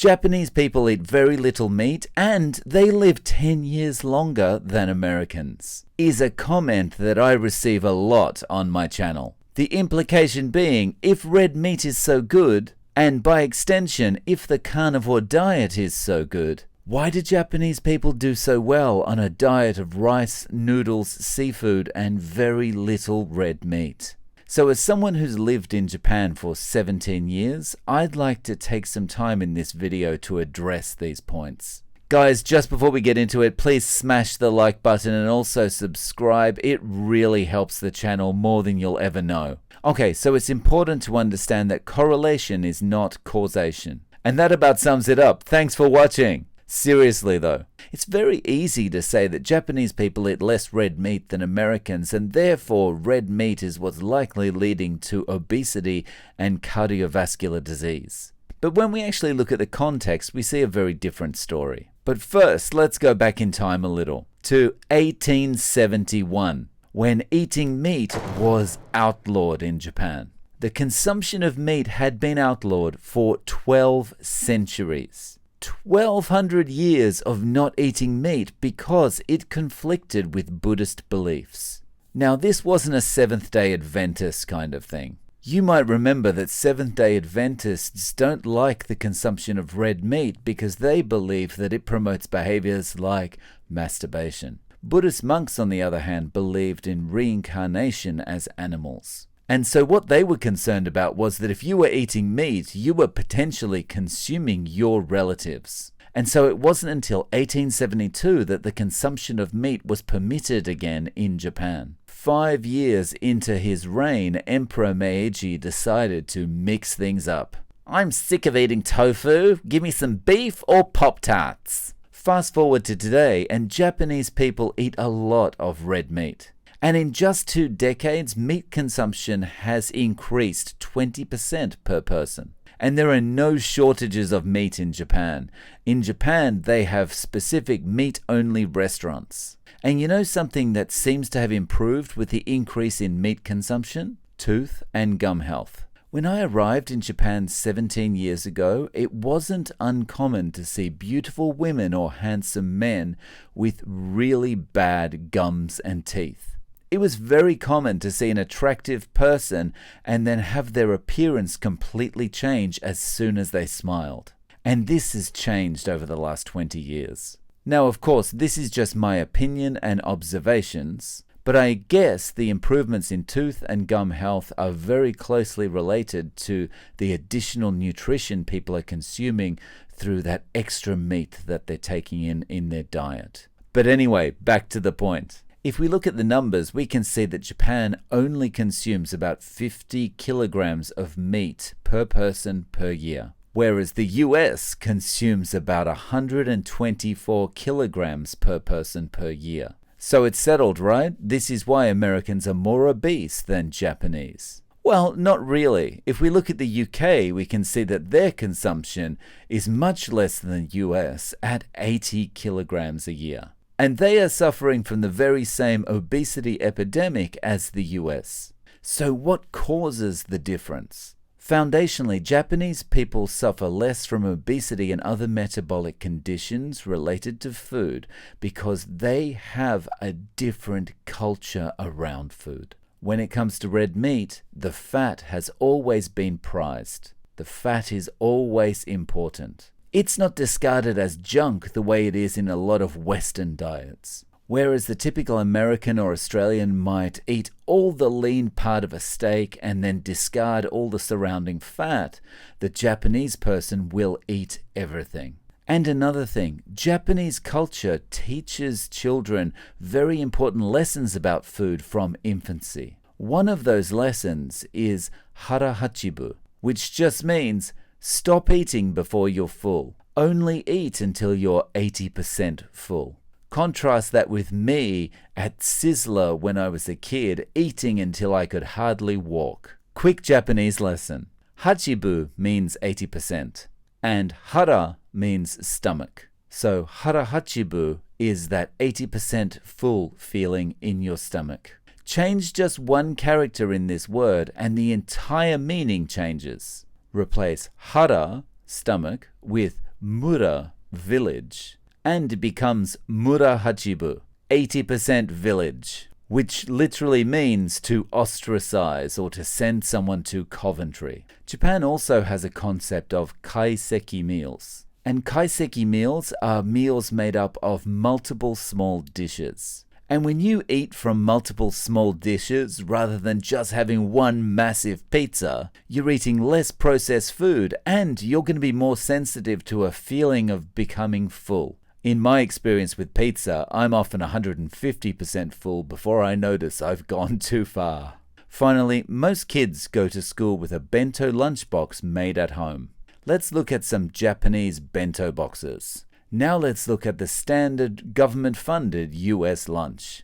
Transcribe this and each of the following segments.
Japanese people eat very little meat and they live 10 years longer than Americans, is a comment that I receive a lot on my channel. The implication being, if red meat is so good, and by extension, if the carnivore diet is so good, why do Japanese people do so well on a diet of rice, noodles, seafood, and very little red meat? So as someone who's lived in Japan for 17 years, I'd like to take some time in this video to address these points. Guys, just before we get into it, please smash the like button and also subscribe. It really helps the channel more than you'll ever know. Okay, so it's important to understand that correlation is not causation. And that about sums it up. Thanks for watching. Seriously though, it's very easy to say that Japanese people eat less red meat than Americans, and therefore red meat is what's likely leading to obesity and cardiovascular disease. But when we actually look at the context, we see a very different story. But first, let's go back in time a little, to 1871, when eating meat was outlawed in Japan. The consumption of meat had been outlawed for 12 centuries. 1200 years of not eating meat because it conflicted with Buddhist beliefs. Now, this wasn't a Seventh-day Adventist kind of thing. You might remember that Seventh-day Adventists don't like the consumption of red meat because they believe that it promotes behaviors like masturbation. Buddhist monks, on the other hand, believed in reincarnation as animals. And so what they were concerned about was that if you were eating meat, you were potentially consuming your relatives. And so it wasn't until 1872 that the consumption of meat was permitted again in Japan. 5 years into his reign, Emperor Meiji decided to mix things up. I'm sick of eating tofu. Give me some beef or Pop-Tarts. Fast forward to today, and Japanese people eat a lot of red meat. And in just 2 decades, meat consumption has increased 20% per person. And there are no shortages of meat in Japan. In Japan, they have specific meat-only restaurants. And you know something that seems to have improved with the increase in meat consumption? Tooth and gum health. When I arrived in Japan 17 years ago, it wasn't uncommon to see beautiful women or handsome men with really bad gums and teeth. It was very common to see an attractive person and then have their appearance completely change as soon as they smiled. And this has changed over the last 20 years. Now, of course, this is just my opinion and observations, but I guess the improvements in tooth and gum health are very closely related to the additional nutrition people are consuming through that extra meat that they're taking in their diet. But anyway, back to the point. If we look at the numbers, we can see that Japan only consumes about 50 kilograms of meat per person per year, whereas the US consumes about 124 kilograms per person per year. So it's settled, right? This is why Americans are more obese than Japanese. Well, not really. If we look at the UK, we can see that their consumption is much less than the US at 80 kilograms a year. And they are suffering from the very same obesity epidemic as the US. So what causes the difference? Foundationally, Japanese people suffer less from obesity and other metabolic conditions related to food because they have a different culture around food. When it comes to red meat, the fat has always been prized. The fat is always important. It's not discarded as junk the way it is in a lot of Western diets. Whereas the typical American or Australian might eat all the lean part of a steak and then discard all the surrounding fat, the Japanese person will eat everything. And another thing, Japanese culture teaches children very important lessons about food from infancy. One of those lessons is hara hachibu, which just means stop eating before you're full. Only eat until you're 80% full. Contrast that with me at Sizzler when I was a kid, eating until I could hardly walk. Quick Japanese lesson. Hachibu means 80%, and hara means stomach. So hara hachibu is that 80% full feeling in your stomach. Change just one character in this word and the entire meaning changes. Replace hara, stomach, with Mura, village, and it becomes Mura Hachibu, 80% village, which literally means to ostracize or to send someone to Coventry. Japan also has a concept of kaiseki meals. And kaiseki meals are meals made up of multiple small dishes. And when you eat from multiple small dishes rather than just having one massive pizza, you're eating less processed food and you're going to be more sensitive to a feeling of becoming full. In my experience with pizza, I'm often 150% full before I notice I've gone too far. Finally, most kids go to school with a bento lunchbox made at home. Let's look at some Japanese bento boxes. Now let's look at the standard government-funded US lunch.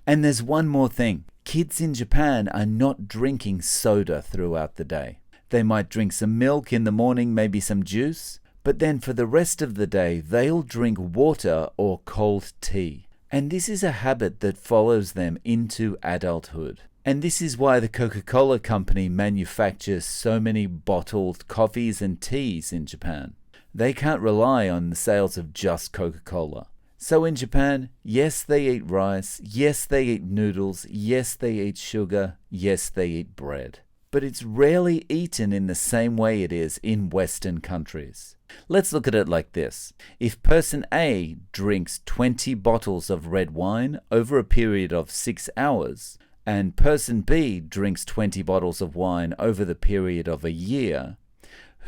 And there's one more thing. Kids in Japan are not drinking soda throughout the day. They might drink some milk in the morning, maybe some juice, but then for the rest of the day, they'll drink water or cold tea. And this is a habit that follows them into adulthood. And this is why the Coca-Cola company manufactures so many bottled coffees and teas in Japan. They can't rely on the sales of just Coca-Cola. So in Japan, yes, they eat rice, yes, they eat noodles, yes, they eat sugar, yes, they eat bread. But it's rarely eaten in the same way it is in Western countries. Let's look at it like this. If person A drinks 20 bottles of red wine over a period of 6 hours, and person B drinks 20 bottles of wine over the period of a year,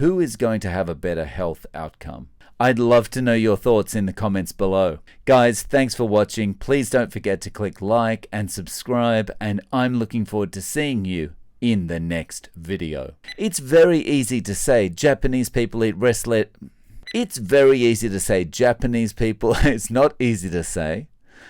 who is going to have a better health outcome? I'd love to know your thoughts in the comments below. Guys, thanks for watching. Please don't forget to click like and subscribe, and I'm looking forward to seeing you in the next video. It's very easy to say Japanese people eat It's very easy to say Japanese people. It's not easy to say.